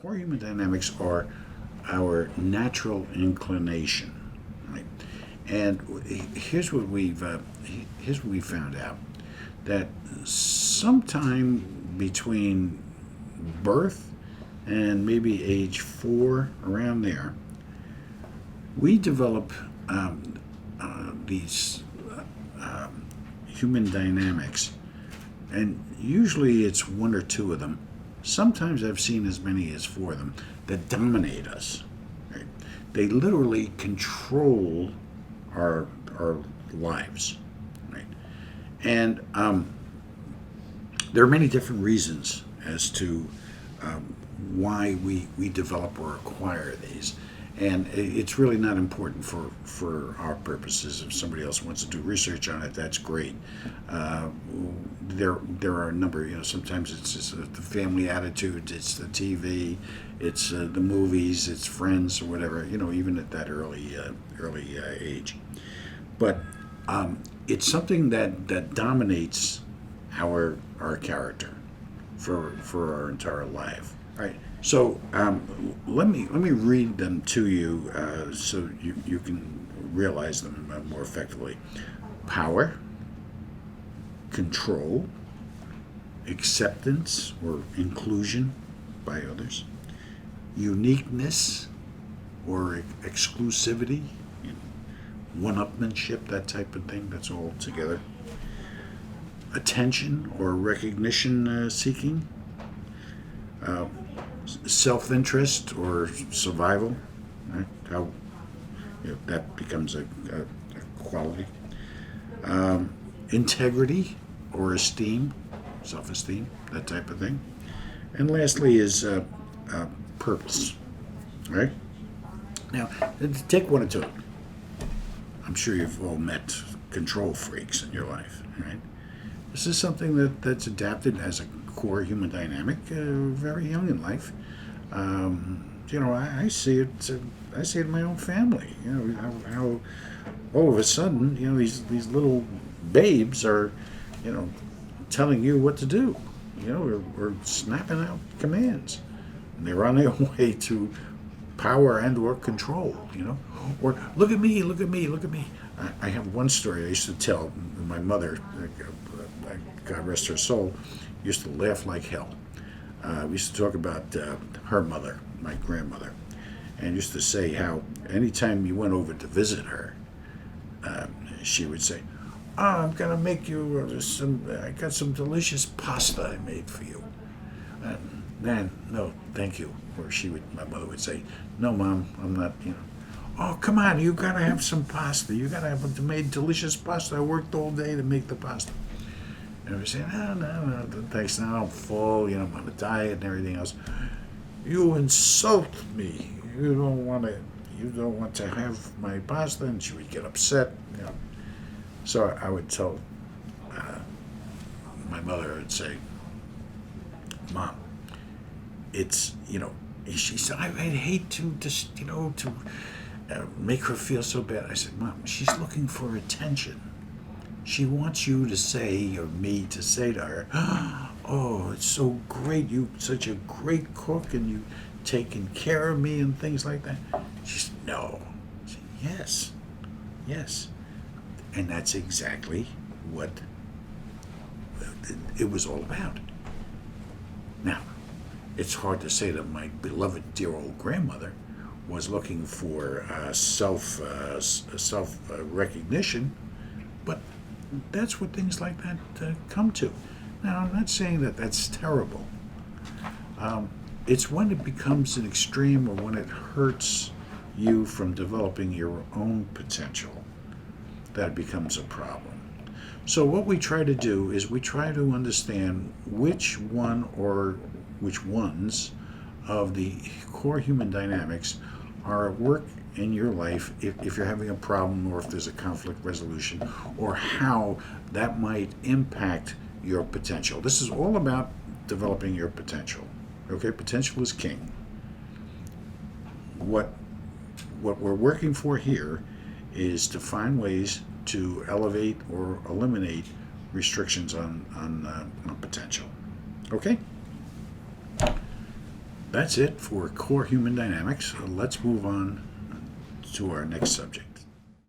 core human dynamics are our natural inclination, right? And here's what we found out, that sometime between birth and maybe age 4, around there, we develop these human dynamics, and usually it's one or two of them. Sometimes I've seen as many as 4 of them that dominate us. Right? They literally control our lives, right? And there are many different reasons as to why we develop or acquire these. And it's really not important for our purposes. If somebody else wants to do research on it, that's great. There are a number. Sometimes it's just the family attitude, it's the TV, it's the movies, it's friends or whatever. Even at that early age. But it's something that dominates our character for our entire life. Right. So let me read them to you so you can realize them more effectively. Power, control, acceptance or inclusion by others, uniqueness or exclusivity, one-upmanship, that type of thing. That's all together. Attention or recognition seeking. Self-interest or survival, right? How that becomes a quality. Integrity or esteem, self-esteem, that type of thing. And lastly is purpose, right? Now, take one or two. I'm sure you've all met control freaks in your life, right? This is something that's adapted as a core human dynamic very young in life. I see it. I see it in my own family. How all of a sudden, these little babes are, telling you what to do, or snapping out commands. And they're on their way to power and or control, or look at me, look at me, look at me. I have one story I used to tell. My mother, God rest her soul, used to laugh like hell. We used to talk about her mother, my grandmother, and used to say how anytime you went over to visit her, she would say, "Oh, I'm gonna make you I got some delicious pasta I made for you." And then, no, thank you. Or my mother would say, "No, Mom, I'm not. Oh, come on, you gotta have some pasta. You gotta have made delicious pasta. I worked all day to make the pasta." And we say, no, thanks. Now I'm full. I'm on a diet and everything else. You insult me. You don't want to have my pasta, and she would get upset. So I would tell my mother. I would say, "Mom, it's She said, I'd hate to just to make her feel so bad." I said, "Mom, she's looking for attention. She wants you to say, or me to say to her, 'Oh, it's so great. You're such a great cook, and you taking care of me,' and things like that." She said, "No." I said, "Yes, yes." And that's exactly what it was all about. Now, it's hard to say that my beloved, dear old grandmother was looking for self recognition, but that's what things like that come to. Now, I'm not saying that that's terrible. It's when it becomes an extreme, or when it hurts you from developing your own potential, that becomes a problem. So what we try to do is we try to understand which one or which ones of the core human dynamics are at work in your life, if you're having a problem, or if there's a conflict resolution, or how that might impact your potential. This is all about developing your potential. Okay, potential is king. What we're working for here is to find ways to elevate or eliminate restrictions on potential. Okay? that's it for core human dynamics. Let's move on to our next subject.